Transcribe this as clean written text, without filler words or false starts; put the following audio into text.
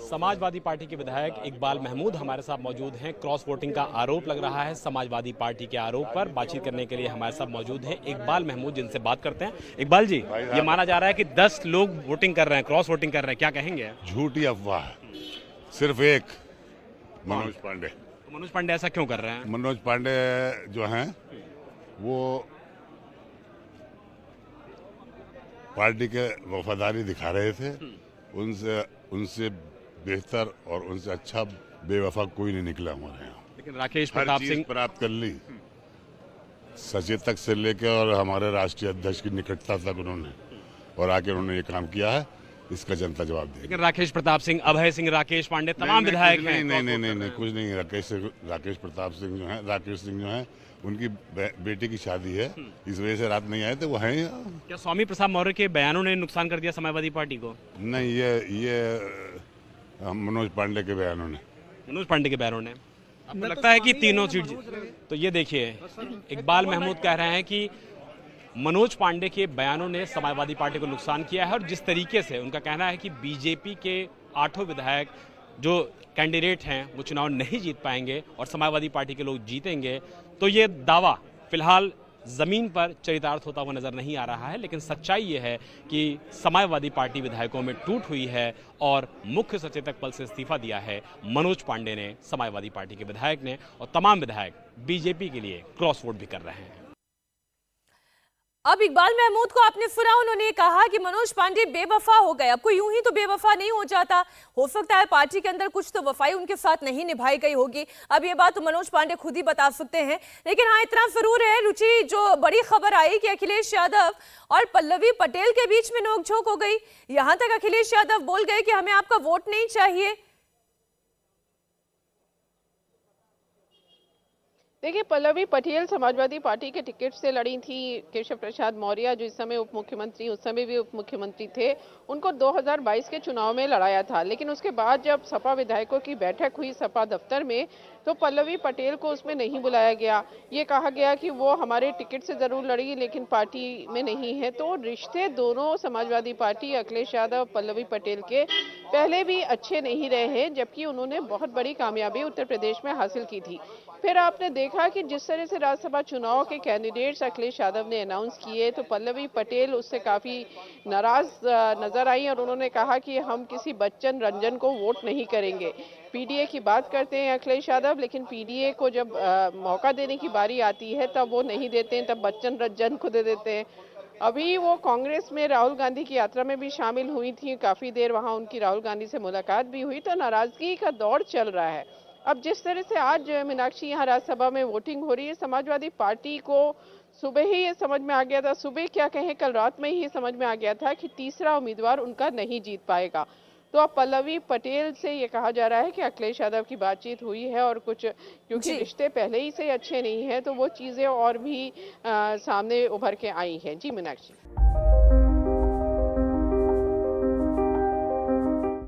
Samajwadi party के विधायक इकबाल महमूद हमारे साथ मौजूद हैं। क्रॉस वोटिंग का आरोप लग रहा है समाजवादी पार्टी के आरोप पर। बातचीत करने के लिए हमारे साथ मौजूद हैं इकबाल महमूद, जिनसे बात करते हैं। इकबाल जी, ये माना जा रहा है कि 10 लोग वोटिंग कर रहे हैं, क्रॉस वोटिंग कर रहे हैं, क्या कहेंगे? झूठी अफवाह है। सिर्फ एक मनोज पांडे। तो मनोज पांडे ऐसा क्यों कर रहे हैं? मनोज पांडे जो हैं वो पार्टी के वफादारी दिखा रहे थे। उनसे बेहतर और उनसे अच्छा बेवफा कोई नहीं निकला हमारे यहाँ। लेकिन राकेश प्रताप सिंह प्राप्त कर ली, सचेतक से लेकर और हमारे राष्ट्रीय अध्यक्ष की निकटता तक उन्होंने, और आके उन्होंने ये काम किया है, इसका जनता जवाब देगी। लेकिन राकेश प्रताप सिंह, अभय सिंह, राकेश पांडे तमाम विधायक हैं। नहीं, कुछ नहीं। राकेश प्रताप सिंह जो है, राकेश सिंह जो है, उनकी बेटी की शादी है, इस वजह से रात नहीं आए थे। वो हैं यहाँ। क्या स्वामी प्रसाद मौर्य के बयानों ने नुकसान कर दिया समाजवादी पार्टी को? नहीं, ये मनोज पांडे के बयानों ने। मनोज पांडे के बयानों ने आपको लगता है कि तीनों सीट? तो ये देखिए, इकबाल महमूद कह रहे हैं कि मनोज पांडे के बयानों ने समाजवादी पार्टी को नुकसान किया है, और जिस तरीके से उनका कहना है कि बीजेपी के 8 विधायक जो कैंडिडेट हैं वो चुनाव नहीं जीत पाएंगे और समाजवादी पार्टी के लोग जीतेंगे, तो ये दावा फिलहाल जमीन पर चरितार्थ होता हुआ नजर नहीं आ रहा है। लेकिन सच्चाई ये है कि समाजवादी पार्टी विधायकों में टूट हुई है और मुख्य सचेतक पद से इस्तीफा दिया है मनोज पांडे ने, समाजवादी पार्टी के विधायक ने, और तमाम विधायक बीजेपी के लिए क्रॉस वोट भी कर रहे हैं। अब इकबाल महमूद को आपने सुना, उन्होंने कहा कि मनोज पांडे बेवफा हो गए। अब कोई यूं ही तो बेवफा नहीं हो जाता, हो सकता है पार्टी के अंदर कुछ तो वफाई उनके साथ नहीं निभाई गई होगी। अब ये बात तो मनोज पांडे खुद ही बता सकते हैं। लेकिन हाँ, इतना जरूर है रुचि, जो बड़ी खबर आई कि अखिलेश यादव और पल्लवी पटेल के बीच में नोकझोंक हो गई। यहां तक अखिलेश यादव बोल गए कि हमें आपका वोट नहीं चाहिए। देखिए, पल्लवी पटेल समाजवादी पार्टी के टिकट से लड़ी थी। केशव प्रसाद मौर्य जो इस समय उप मुख्यमंत्री, उस समय भी उप मुख्यमंत्री थे, उनको 2022 के चुनाव में लड़ाया था। लेकिन उसके बाद जब सपा विधायकों की बैठक हुई सपा दफ्तर में, तो पल्लवी पटेल को उसमें नहीं बुलाया गया। ये कहा गया कि वो हमारे टिकट से जरूर लड़ी लेकिन पार्टी में नहीं है। तो रिश्ते दोनों समाजवादी पार्टी, अखिलेश यादव, पल्लवी पटेल के पहले भी अच्छे नहीं रहे हैं, जबकि उन्होंने बहुत बड़ी कामयाबी उत्तर प्रदेश में हासिल की थी। फिर आपने देखा कि जिस तरह से राज्यसभा चुनाव के कैंडिडेट्स अखिलेश यादव ने अनाउंस किए, तो पल्लवी पटेल उससे काफी नाराज नजर आई और उन्होंने कहा कि हम किसी बच्चन रंजन को वोट नहीं करेंगे। पीडीए की बात करते हैं अखिलेश यादव, लेकिन पीडीए को जब मौका देने की बारी आती है तब वो नहीं देते हैं, तब बच्चन रंजन को दे देते हैं। अभी वो कांग्रेस में राहुल गांधी की यात्रा में भी शामिल हुई थी, काफी देर वहां उनकी राहुल गांधी से मुलाकात भी हुई। तो नाराजगी का दौर चल रहा है। अब जिस तरह से आज मीनाक्षी यहाँ राज्यसभा में वोटिंग हो रही है, समाजवादी पार्टी को सुबह ही ये समझ में आ गया था, सुबह क्या कहें, कल रात में ही समझ में आ गया था कि तीसरा उम्मीदवार उनका नहीं जीत पाएगा। तो अब पल्लवी पटेल से ये कहा जा रहा है कि अखिलेश यादव की बातचीत हुई है और कुछ, क्योंकि रिश्ते पहले ही से अच्छे नहीं है, तो वो चीजें और भी सामने उभर के आई हैं। जी मीनाक्षी।